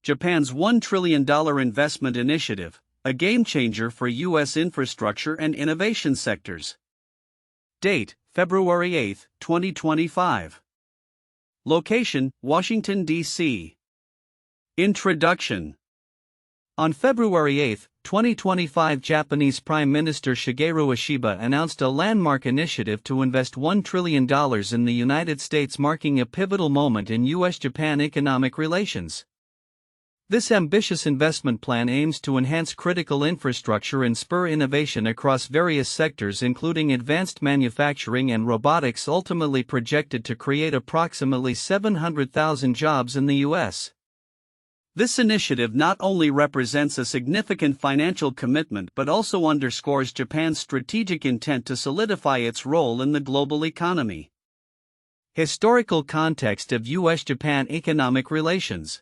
Japan's $1 trillion investment initiative, a game-changer for U.S. infrastructure and innovation sectors. Date, February 8, 2025. Location, Washington, D.C. Introduction. On February 8, 2025, Japanese Prime Minister Shigeru Ishiba announced a landmark initiative to invest $1 trillion in the United States, marking a pivotal moment in U.S. Japan economic relations. This ambitious investment plan aims to enhance critical infrastructure and spur innovation across various sectors, including advanced manufacturing and robotics, ultimately projected to create approximately 700,000 jobs in the U.S. This initiative not only represents a significant financial commitment but also underscores Japan's strategic intent to solidify its role in the global economy. Historical context of U.S. Japan economic relations.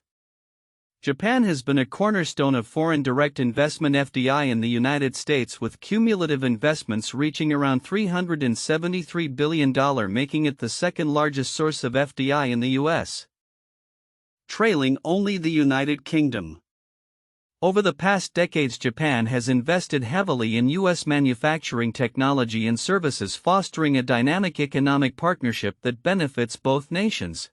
Japan has been a cornerstone of foreign direct investment (FDI) in the United States, with cumulative investments reaching around $373 billion, making it the second largest source of FDI in the U.S., trailing only the United Kingdom. Over the past decades, Japan has invested heavily in U.S. manufacturing technology and services, fostering a dynamic economic partnership that benefits both nations.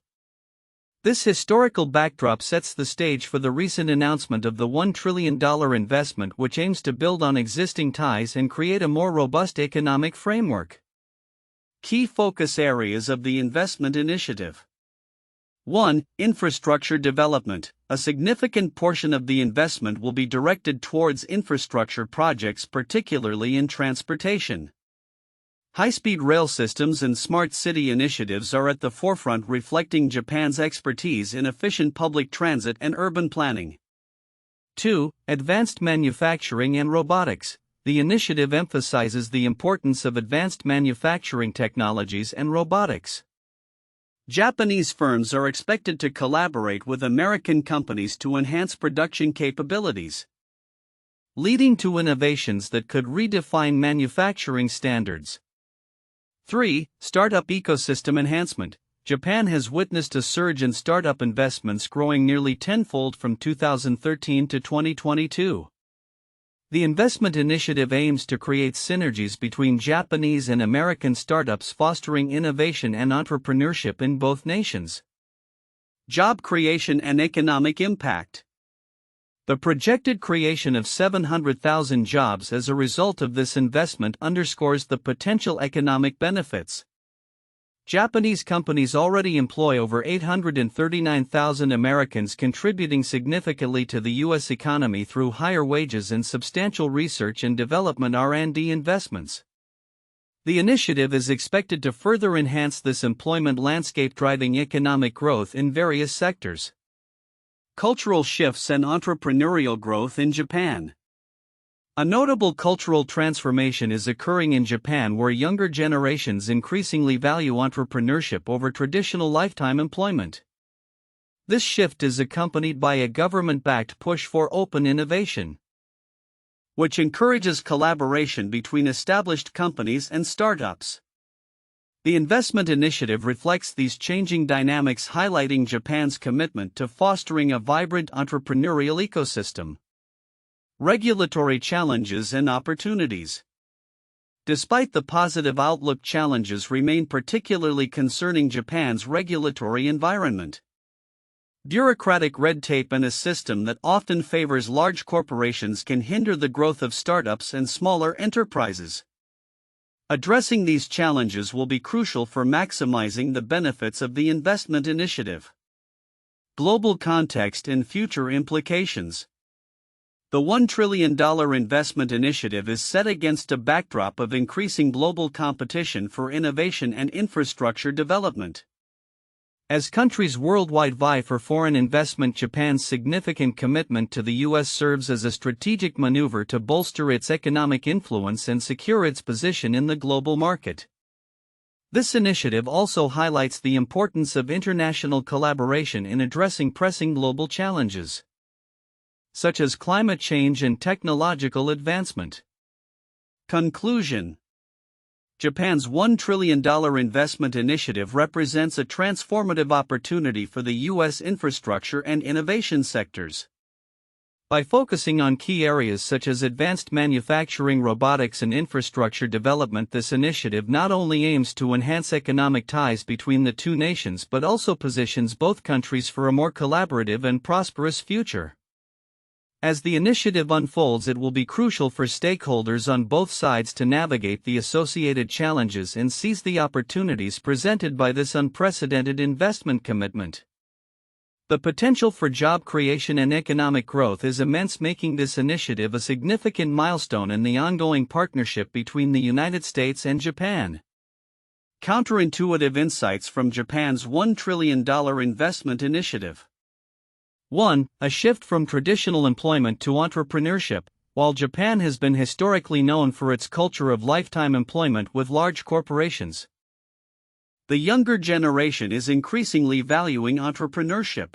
This historical backdrop sets the stage for the recent announcement of the $1 trillion investment, which aims to build on existing ties and create a more robust economic framework. Key focus areas of the investment initiative. 1. Infrastructure development. A significant portion of the investment will be directed towards infrastructure projects, particularly in transportation. High-speed rail systems and smart city initiatives are at the forefront, reflecting Japan's expertise in efficient public transit and urban planning. 2. Advanced manufacturing and robotics. The initiative emphasizes the importance of advanced manufacturing technologies and robotics. Japanese firms are expected to collaborate with American companies to enhance production capabilities, leading to innovations that could redefine manufacturing standards. 3. Startup ecosystem enhancement. Japan has witnessed a surge in startup investments, growing nearly tenfold from 2013 to 2022. The investment initiative aims to create synergies between Japanese and American startups, fostering innovation and entrepreneurship in both nations. Job creation and economic impact. The projected creation of 700,000 jobs as a result of this investment underscores the potential economic benefits. Japanese companies already employ over 839,000 Americans, contributing significantly to the U.S. economy through higher wages and substantial research and development (R&D) investments. The initiative is expected to further enhance this employment landscape, driving economic growth in various sectors. Cultural shifts and entrepreneurial growth in Japan. A notable cultural transformation is occurring in Japan, where younger generations increasingly value entrepreneurship over traditional lifetime employment. This shift is accompanied by a government-backed push for open innovation, which encourages collaboration between established companies and startups. The investment initiative reflects these changing dynamics, highlighting Japan's commitment to fostering a vibrant entrepreneurial ecosystem. Regulatory challenges and opportunities. Despite the positive outlook, challenges remain, particularly concerning Japan's regulatory environment. Bureaucratic red tape and a system that often favors large corporations can hinder the growth of startups and smaller enterprises. Addressing these challenges will be crucial for maximizing the benefits of the investment initiative. Global context and future implications. The $1 trillion investment initiative is set against a backdrop of increasing global competition for innovation and infrastructure development. As countries worldwide vie for foreign investment, Japan's significant commitment to the U.S. serves as a strategic maneuver to bolster its economic influence and secure its position in the global market. This initiative also highlights the importance of international collaboration in addressing pressing global challenges, such as climate change and technological advancement. Conclusion. Japan's $1 trillion investment initiative represents a transformative opportunity for the U.S. infrastructure and innovation sectors. By focusing on key areas such as advanced manufacturing, robotics, and infrastructure development, this initiative not only aims to enhance economic ties between the two nations but also positions both countries for a more collaborative and prosperous future. As the initiative unfolds, it will be crucial for stakeholders on both sides to navigate the associated challenges and seize the opportunities presented by this unprecedented investment commitment. The potential for job creation and economic growth is immense, making this initiative a significant milestone in the ongoing partnership between the United States and Japan. Counterintuitive insights from Japan's $1 trillion investment initiative. 1. A shift from traditional employment to entrepreneurship. While Japan has been historically known for its culture of lifetime employment with large corporations, the younger generation is increasingly valuing entrepreneurship.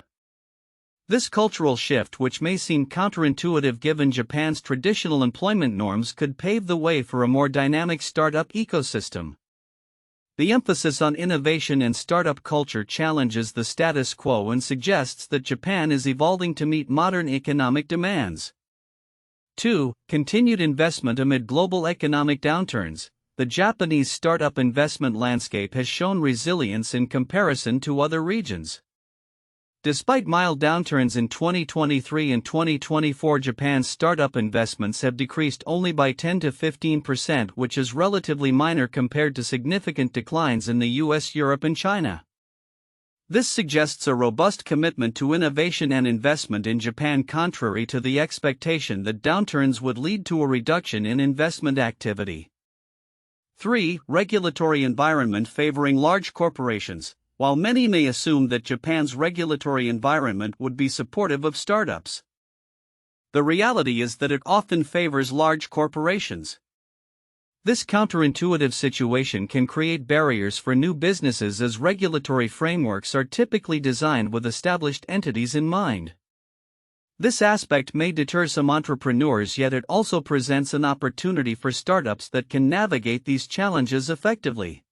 This cultural shift, which may seem counterintuitive given Japan's traditional employment norms, could pave the way for a more dynamic startup ecosystem. The emphasis on innovation and startup culture challenges the status quo and suggests that Japan is evolving to meet modern economic demands. 2. Continued investment amid global economic downturns. The Japanese startup investment landscape has shown resilience in comparison to other regions. Despite mild downturns in 2023 and 2024, Japan's startup investments have decreased only by 10 to 15%, which is relatively minor compared to significant declines in the U.S., Europe, and China. This suggests a robust commitment to innovation and investment in Japan, contrary to the expectation that downturns would lead to a reduction in investment activity. 3. Regulatory environment favoring large corporations. While many may assume that Japan's regulatory environment would be supportive of startups, the reality is that it often favors large corporations. This counterintuitive situation can create barriers for new businesses, as regulatory frameworks are typically designed with established entities in mind. This aspect may deter some entrepreneurs, yet it also presents an opportunity for startups that can navigate these challenges effectively.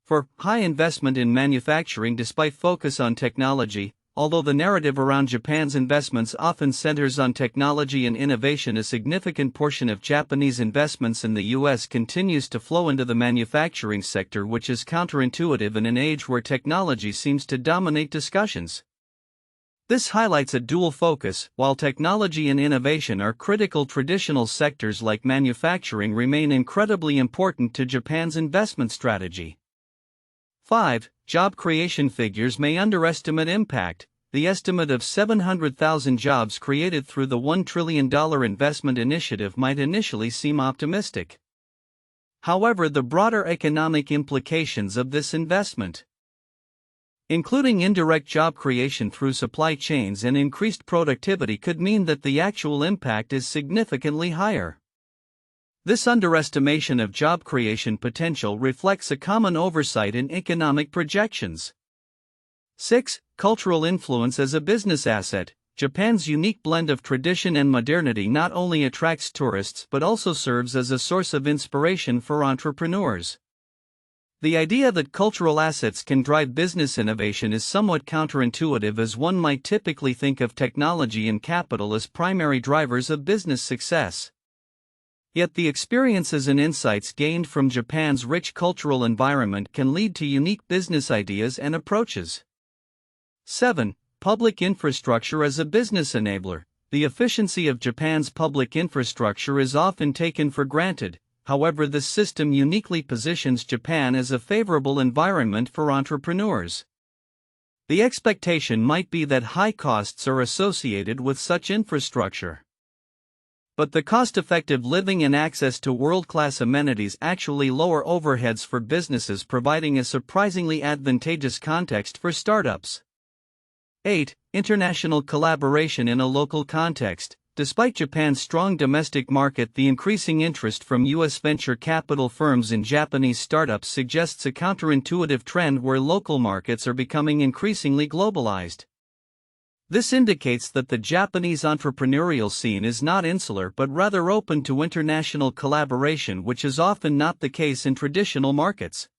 For high investment in manufacturing. Despite focus on technology, although the narrative around Japan's investments often centers on technology and innovation, a significant portion of Japanese investments in the U.S. continues to flow into the manufacturing sector, which is counterintuitive in an age where technology seems to dominate discussions. This highlights a dual focus. While technology and innovation are critical, traditional sectors like manufacturing remain incredibly important to Japan's investment strategy. 5. Job creation figures may underestimate impact. The estimate of 700,000 jobs created through the $1 trillion investment initiative might initially seem optimistic. However, the broader economic implications of this investment, including indirect job creation through supply chains and increased productivity, could mean that the actual impact is significantly higher. This underestimation of job creation potential reflects a common oversight in economic projections. 6. Cultural influence as a business asset. Japan's unique blend of tradition and modernity not only attracts tourists but also serves as a source of inspiration for entrepreneurs. The idea that cultural assets can drive business innovation is somewhat counterintuitive, as one might typically think of technology and capital as primary drivers of business success. Yet the experiences and insights gained from Japan's rich cultural environment can lead to unique business ideas and approaches. 7. Public infrastructure as a business enabler. The efficiency of Japan's public infrastructure is often taken for granted. However, this system uniquely positions Japan as a favorable environment for entrepreneurs. The expectation might be that high costs are associated with such infrastructure, but the cost-effective living and access to world-class amenities actually lower overheads for businesses, providing a surprisingly advantageous context for startups. 8. International collaboration in a local context. Despite Japan's strong domestic market, the increasing interest from U.S. venture capital firms in Japanese startups suggests a counterintuitive trend where local markets are becoming increasingly globalized. This indicates that the Japanese entrepreneurial scene is not insular but rather open to international collaboration, which is often not the case in traditional markets.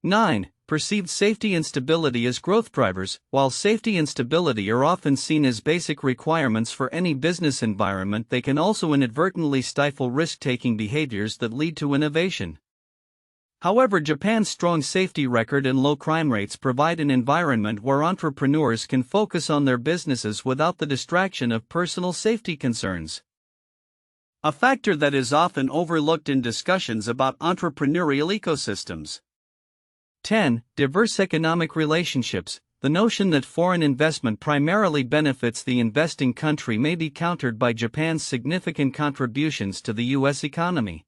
9. Perceived safety and stability as growth drivers. While safety and stability are often seen as basic requirements for any business environment, they can also inadvertently stifle risk-taking behaviors that lead to innovation. However, Japan's strong safety record and low crime rates provide an environment where entrepreneurs can focus on their businesses without the distraction of personal safety concerns. A factor that is often overlooked in discussions about entrepreneurial ecosystems. 10. Diverse economic relationships. The notion that foreign investment primarily benefits the investing country may be countered by Japan's significant contributions to the U.S. economy.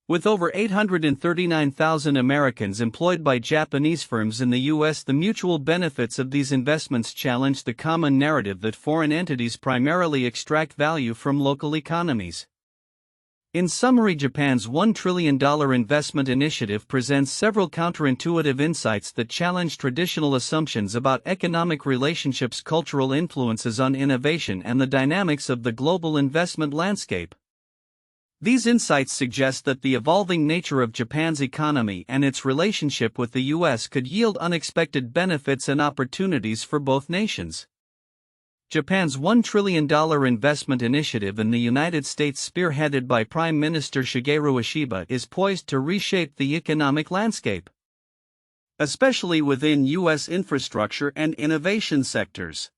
With over 839,000 Americans employed by Japanese firms in the U.S., the mutual benefits of these investments challenge the common narrative that foreign entities primarily extract value from local economies. In summary, Japan's $1 trillion investment initiative presents several counterintuitive insights that challenge traditional assumptions about economic relationships, cultural influences on innovation, and the dynamics of the global investment landscape. These insights suggest that the evolving nature of Japan's economy and its relationship with the U.S. could yield unexpected benefits and opportunities for both nations. Japan's $1 trillion investment initiative in the United States, spearheaded by Prime Minister Shigeru Ishiba, is poised to reshape the economic landscape, especially within U.S. infrastructure and innovation sectors.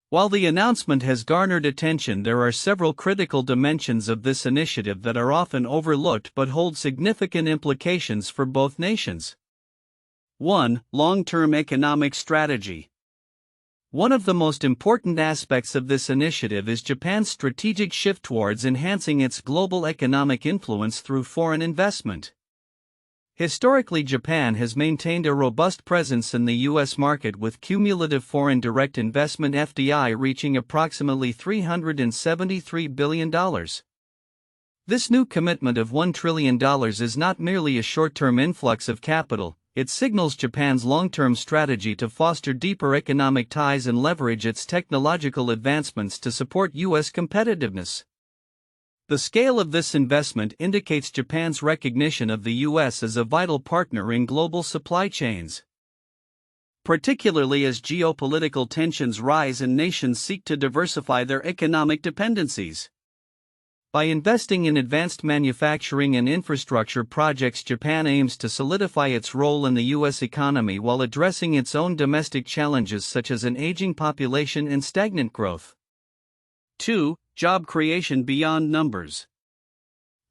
While the announcement has garnered attention, there are several critical dimensions of this initiative that are often overlooked but hold significant implications for both nations. 1. Long-term economic strategy. One of the most important aspects of this initiative is Japan's strategic shift towards enhancing its global economic influence through foreign investment. Historically, Japan has maintained a robust presence in the U.S. market, with cumulative foreign direct investment (FDI) reaching approximately $373 billion. This new commitment of $1 trillion is not merely a short-term influx of capital. It signals Japan's long-term strategy to foster deeper economic ties and leverage its technological advancements to support U.S. competitiveness. The scale of this investment indicates Japan's recognition of the U.S. as a vital partner in global supply chains, particularly as geopolitical tensions rise and nations seek to diversify their economic dependencies. By investing in advanced manufacturing and infrastructure projects, Japan aims to solidify its role in the U.S. economy while addressing its own domestic challenges such as an aging population and stagnant growth. 2. Job creation beyond numbers.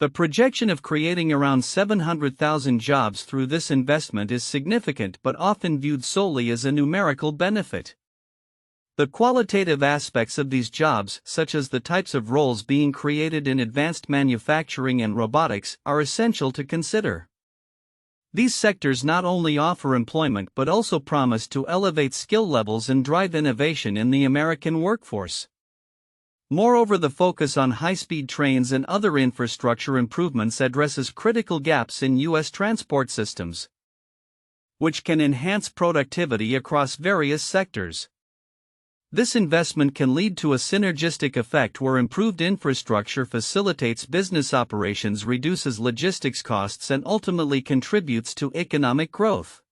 The projection of creating around 700,000 jobs through this investment is significant but often viewed solely as a numerical benefit. The qualitative aspects of these jobs, such as the types of roles being created in advanced manufacturing and robotics, are essential to consider. These sectors not only offer employment but also promise to elevate skill levels and drive innovation in the American workforce. Moreover, the focus on high-speed trains and other infrastructure improvements addresses critical gaps in U.S. transport systems, which can enhance productivity across various sectors. This investment can lead to a synergistic effect where improved infrastructure facilitates business operations, reduces logistics costs, and ultimately contributes to economic growth.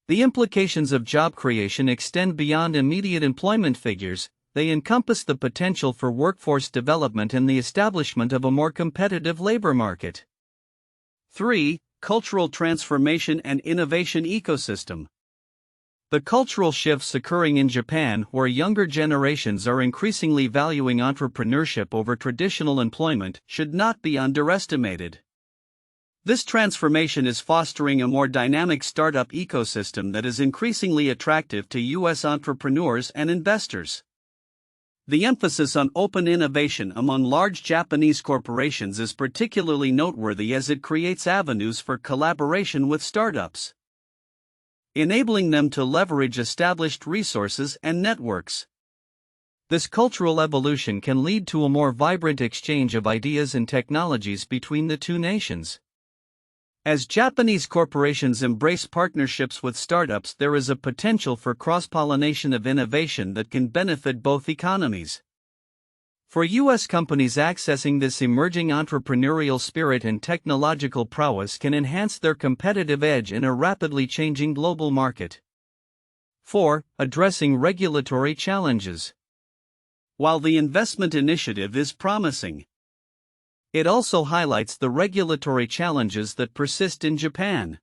The implications of job creation extend beyond immediate employment figures. They encompass the potential for workforce development and the establishment of a more competitive labor market. 3. Cultural transformation and innovation ecosystem. The cultural shifts occurring in Japan, where younger generations are increasingly valuing entrepreneurship over traditional employment, should not be underestimated. This transformation is fostering a more dynamic startup ecosystem that is increasingly attractive to U.S. entrepreneurs and investors. The emphasis on open innovation among large Japanese corporations is particularly noteworthy as it creates avenues for collaboration with startups, enabling them to leverage established resources and networks. This cultural evolution can lead to a more vibrant exchange of ideas and technologies between the two nations. As Japanese corporations embrace partnerships with startups, there is a potential for cross-pollination of innovation that can benefit both economies. For U.S. companies, accessing this emerging entrepreneurial spirit and technological prowess can enhance their competitive edge in a rapidly changing global market. 4. Addressing regulatory challenges. While the investment initiative is promising, it also highlights the regulatory challenges that persist in Japan.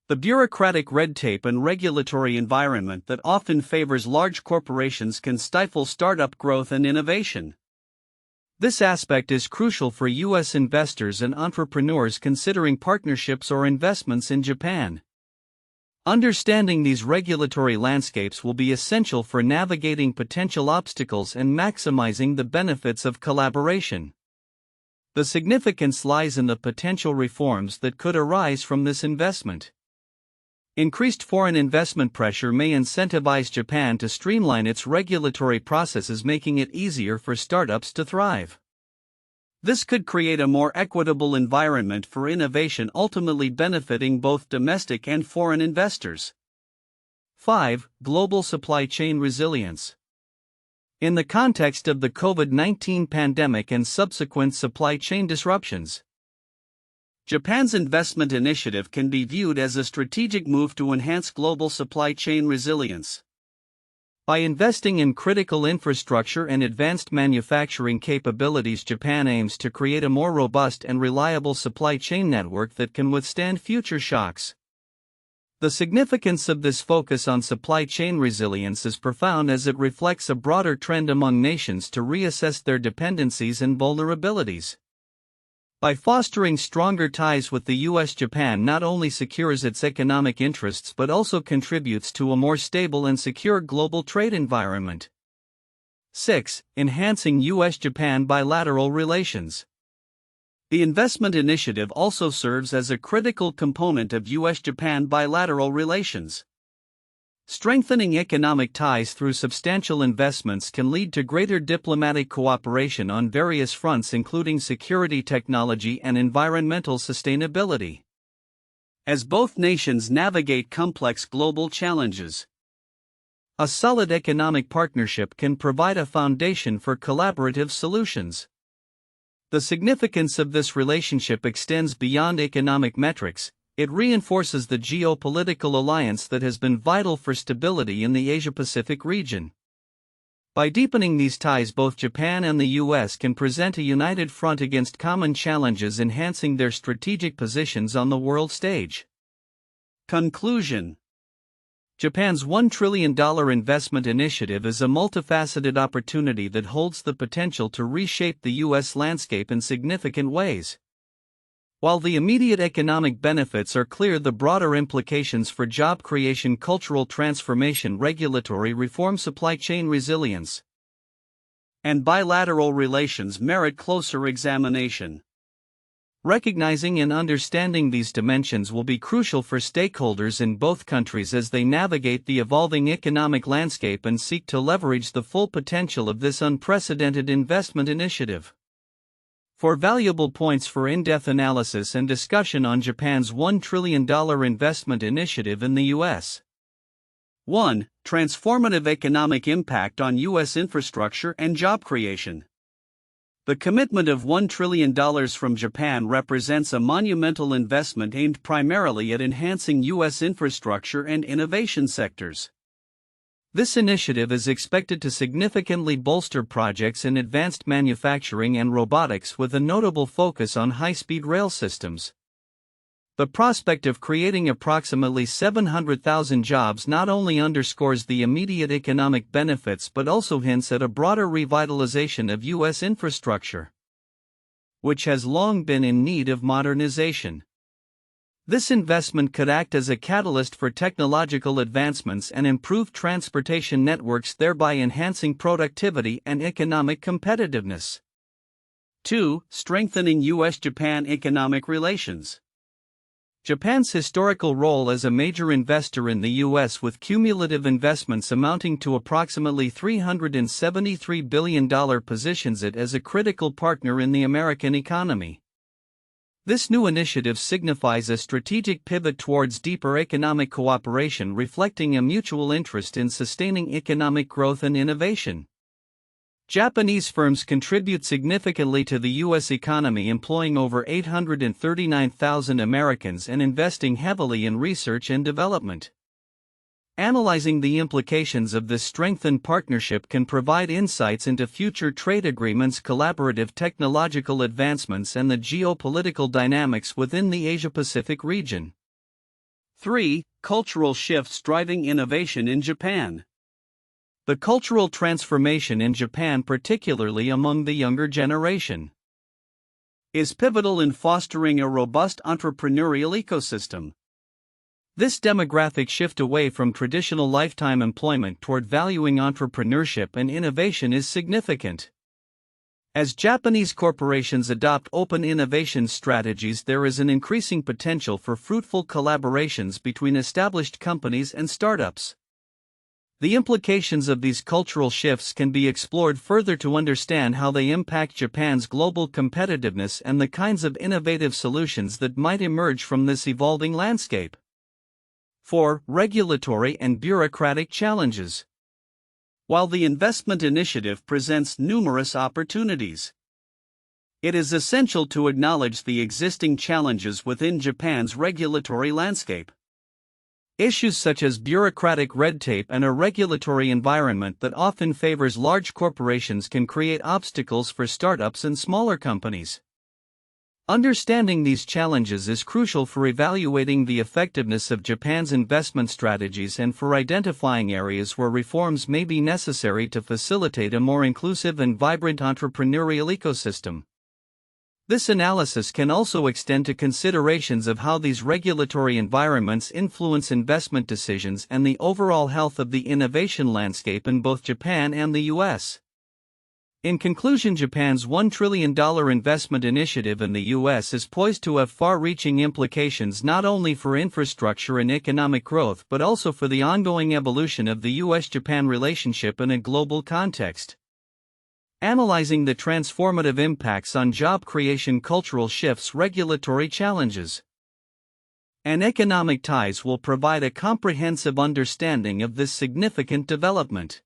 The bureaucratic red tape and regulatory environment that often favors large corporations can stifle startup growth and innovation. This aspect is crucial for U.S. investors and entrepreneurs considering partnerships or investments in Japan. Understanding these regulatory landscapes will be essential for navigating potential obstacles and maximizing the benefits of collaboration. The significance lies in the potential reforms that could arise from this investment. Increased foreign investment pressure may incentivize Japan to streamline its regulatory processes, making it easier for startups to thrive. This could create a more equitable environment for innovation, ultimately benefiting both domestic and foreign investors. 5. Global supply chain resilience. In the context of the COVID-19 pandemic and subsequent supply chain disruptions, Japan's investment initiative can be viewed as a strategic move to enhance global supply chain resilience. By investing in critical infrastructure and advanced manufacturing capabilities, Japan aims to create a more robust and reliable supply chain network that can withstand future shocks. The significance of this focus on supply chain resilience is profound, as it reflects a broader trend among nations to reassess their dependencies and vulnerabilities. By fostering stronger ties with the U.S., Japan not only secures its economic interests but also contributes to a more stable and secure global trade environment. 6. Enhancing U.S.-Japan bilateral relations. The investment initiative also serves as a critical component of U.S.-Japan bilateral relations. Strengthening economic ties through substantial investments can lead to greater diplomatic cooperation on various fronts, including security, technology, and environmental sustainability. As both nations navigate complex global challenges, a solid economic partnership can provide a foundation for collaborative solutions. The significance of this relationship extends beyond economic metrics. It reinforces the geopolitical alliance that has been vital for stability in the Asia-Pacific region. By deepening these ties, both Japan and the U.S. can present a united front against common challenges, enhancing their strategic positions on the world stage. Conclusion. Japan's $1 trillion investment initiative is a multifaceted opportunity that holds the potential to reshape the U.S. landscape in significant ways. While the immediate economic benefits are clear, the broader implications for job creation, cultural transformation, regulatory reform, supply chain resilience, and bilateral relations merit closer examination. Recognizing and understanding these dimensions will be crucial for stakeholders in both countries as they navigate the evolving economic landscape and seek to leverage the full potential of this unprecedented investment initiative. For valuable points for in-depth analysis and discussion on Japan's $1 trillion investment initiative in the U.S. 1. Transformative economic impact on U.S. infrastructure and job creation. The commitment of $1 trillion from Japan represents a monumental investment aimed primarily at enhancing U.S. infrastructure and innovation sectors. This initiative is expected to significantly bolster projects in advanced manufacturing and robotics, with a notable focus on high-speed rail systems. The prospect of creating approximately 700,000 jobs not only underscores the immediate economic benefits but also hints at a broader revitalization of U.S. infrastructure, which has long been in need of modernization. This investment could act as a catalyst for technological advancements and improve transportation networks, thereby enhancing productivity and economic competitiveness. 2. Strengthening U.S.-Japan economic relations. Japan's historical role as a major investor in the U.S., with cumulative investments amounting to approximately $373 billion, positions it as a critical partner in the American economy. This new initiative signifies a strategic pivot towards deeper economic cooperation, reflecting a mutual interest in sustaining economic growth and innovation. Japanese firms contribute significantly to the U.S. economy, employing over 839,000 Americans and investing heavily in research and development. Analyzing the implications of this strengthened partnership can provide insights into future trade agreements, collaborative technological advancements, and the geopolitical dynamics within the Asia-Pacific region. 3. Cultural shifts driving innovation in Japan. The cultural transformation in Japan, particularly among the younger generation, is pivotal in fostering a robust entrepreneurial ecosystem. This demographic shift away from traditional lifetime employment toward valuing entrepreneurship and innovation is significant. As Japanese corporations adopt open innovation strategies, there is an increasing potential for fruitful collaborations between established companies and startups. The implications of these cultural shifts can be explored further to understand how they impact Japan's global competitiveness and the kinds of innovative solutions that might emerge from this evolving landscape. 4. Regulatory and bureaucratic challenges. While the investment initiative presents numerous opportunities, it is essential to acknowledge the existing challenges within Japan's regulatory landscape. Issues such as bureaucratic red tape and a regulatory environment that often favors large corporations can create obstacles for startups and smaller companies. Understanding these challenges is crucial for evaluating the effectiveness of Japan's investment strategies and for identifying areas where reforms may be necessary to facilitate a more inclusive and vibrant entrepreneurial ecosystem. This analysis can also extend to considerations of how these regulatory environments influence investment decisions and the overall health of the innovation landscape in both Japan and the U.S. In conclusion, Japan's $1 trillion investment initiative in the U.S. is poised to have far-reaching implications not only for infrastructure and economic growth but also for the ongoing evolution of the U.S.-Japan relationship in a global context. Analyzing the transformative impacts on job creation, cultural shifts, regulatory challenges, and economic ties will provide a comprehensive understanding of this significant development.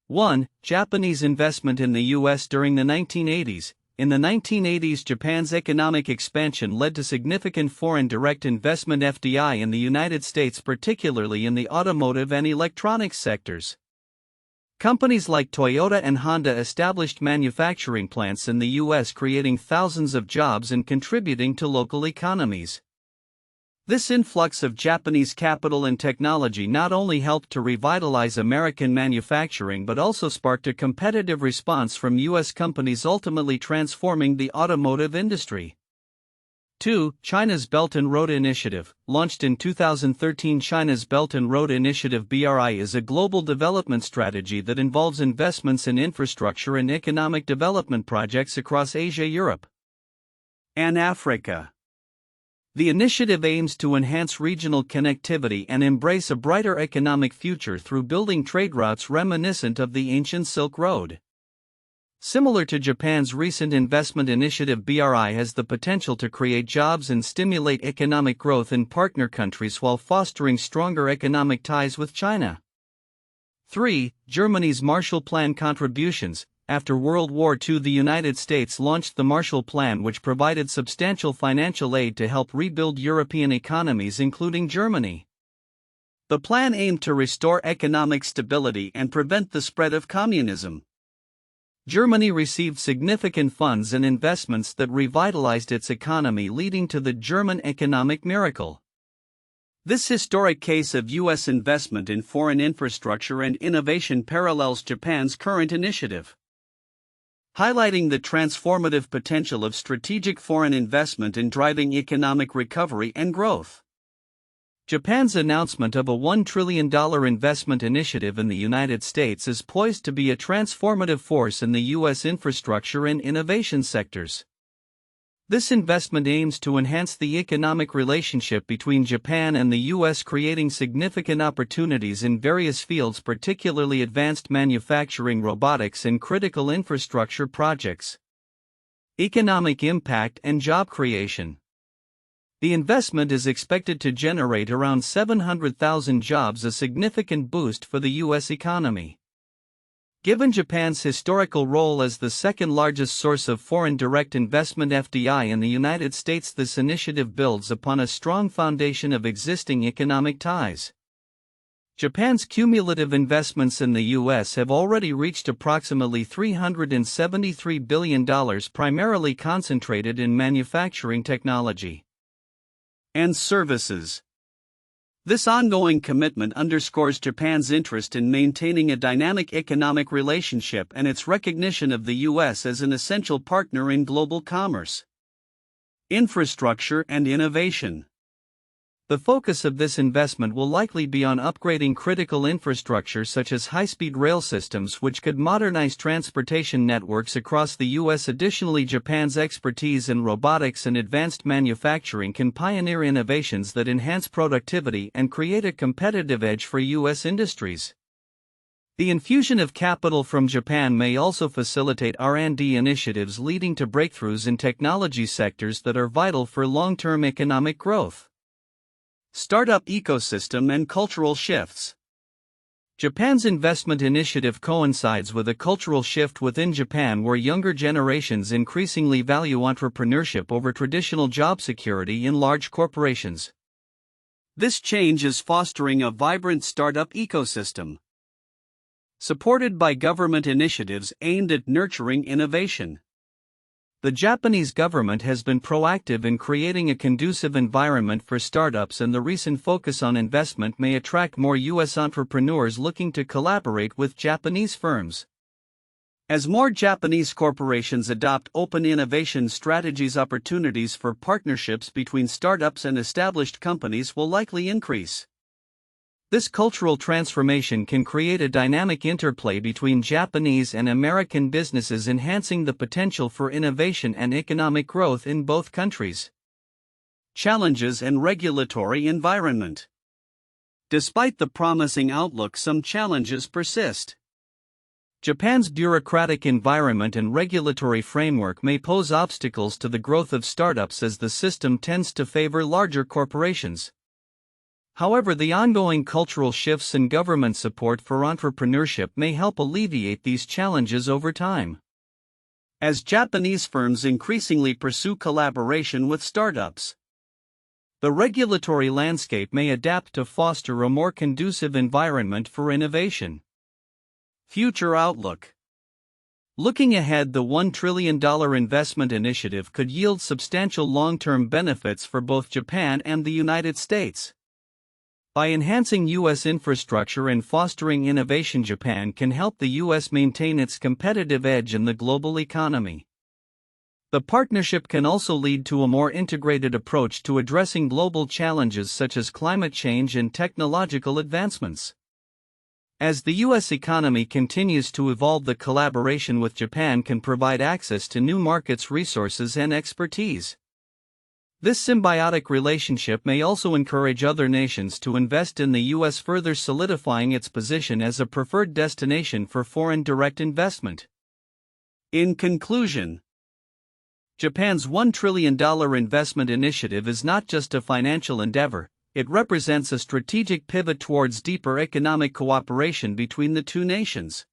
1. Japanese investment in the U.S. during the 1980s. In the 1980s, Japan's economic expansion led to significant foreign direct investment (FDI) in the United States, particularly in the automotive and electronics sectors. Companies like Toyota and Honda established manufacturing plants in the U.S., creating thousands of jobs and contributing to local economies. This influx of Japanese capital and technology not only helped to revitalize American manufacturing but also sparked a competitive response from U.S. companies, ultimately transforming the automotive industry. 2. China's Belt and Road Initiative. Launched in 2013, China's Belt and Road Initiative (BRI) is a global development strategy that involves investments in infrastructure and economic development projects across Asia, Europe, and Africa. The initiative aims to enhance regional connectivity and embrace a brighter economic future through building trade routes reminiscent of the ancient Silk Road. Similar to Japan's recent investment initiative, BRI has the potential to create jobs and stimulate economic growth in partner countries while fostering stronger economic ties with China. 3. Germany's Marshall Plan contributions. After World War II, the United States launched the Marshall Plan, which provided substantial financial aid to help rebuild European economies, including Germany. The plan aimed to restore economic stability and prevent the spread of communism. Germany received significant funds and investments that revitalized its economy, leading to the German economic miracle. This historic case of U.S. investment in foreign infrastructure and innovation parallels Japan's current initiative, highlighting the transformative potential of strategic foreign investment in driving economic recovery and growth. Japan's announcement of a $1 trillion investment initiative in the United States is poised to be a transformative force in the U.S. infrastructure and innovation sectors. This investment aims to enhance the economic relationship between Japan and the U.S., creating significant opportunities in various fields, particularly advanced manufacturing, robotics, and critical infrastructure projects. Economic impact and job creation. The investment is expected to generate around 700,000 jobs, a significant boost for the U.S. economy. Given Japan's historical role as the second largest source of foreign direct investment (FDI) in the United States, this initiative builds upon a strong foundation of existing economic ties. Japan's cumulative investments in the U.S. have already reached approximately $373 billion, primarily concentrated in manufacturing technology and services. This ongoing commitment underscores Japan's interest in maintaining a dynamic economic relationship and its recognition of the U.S. as an essential partner in global commerce. Infrastructure and innovation. The focus of this investment will likely be on upgrading critical infrastructure such as high-speed rail systems, which could modernize transportation networks across the U.S. Additionally, Japan's expertise in robotics and advanced manufacturing can pioneer innovations that enhance productivity and create a competitive edge for U.S. industries. The infusion of capital from Japan may also facilitate R&D initiatives, leading to breakthroughs in technology sectors that are vital for long-term economic growth. Startup ecosystem and cultural shifts. Japan's investment initiative coincides with a cultural shift within Japan, where younger generations increasingly value entrepreneurship over traditional job security in large corporations. This change is fostering a vibrant startup ecosystem, supported by government initiatives aimed at nurturing innovation. The Japanese government has been proactive in creating a conducive environment for startups, and the recent focus on investment may attract more U.S. entrepreneurs looking to collaborate with Japanese firms. As more Japanese corporations adopt open innovation strategies, opportunities for partnerships between startups and established companies will likely increase. This cultural transformation can create a dynamic interplay between Japanese and American businesses, enhancing the potential for innovation and economic growth in both countries. Challenges and regulatory environment. Despite the promising outlook, some challenges persist. Japan's bureaucratic environment and regulatory framework may pose obstacles to the growth of startups, as the system tends to favor larger corporations. However, the ongoing cultural shifts and government support for entrepreneurship may help alleviate these challenges over time. As Japanese firms increasingly pursue collaboration with startups, the regulatory landscape may adapt to foster a more conducive environment for innovation. Future outlook. Looking ahead, the $1 trillion investment initiative could yield substantial long-term benefits for both Japan and the United States. By enhancing U.S. infrastructure and fostering innovation, Japan can help the U.S. maintain its competitive edge in the global economy. The partnership can also lead to a more integrated approach to addressing global challenges such as climate change and technological advancements. As the U.S. economy continues to evolve, the collaboration with Japan can provide access to new markets, resources, and expertise. This symbiotic relationship may also encourage other nations to invest in the U.S., further solidifying its position as a preferred destination for foreign direct investment. In conclusion, Japan's $1 trillion investment initiative is not just a financial endeavor, it represents a strategic pivot towards deeper economic cooperation between the two nations.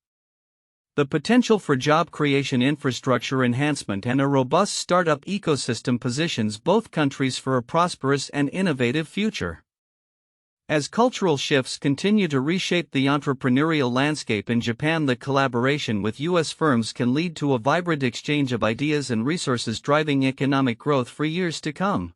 The potential for job creation, infrastructure enhancement, and a robust startup ecosystem positions both countries for a prosperous and innovative future. As cultural shifts continue to reshape the entrepreneurial landscape in Japan, the collaboration with U.S. firms can lead to a vibrant exchange of ideas and resources, driving economic growth for years to come.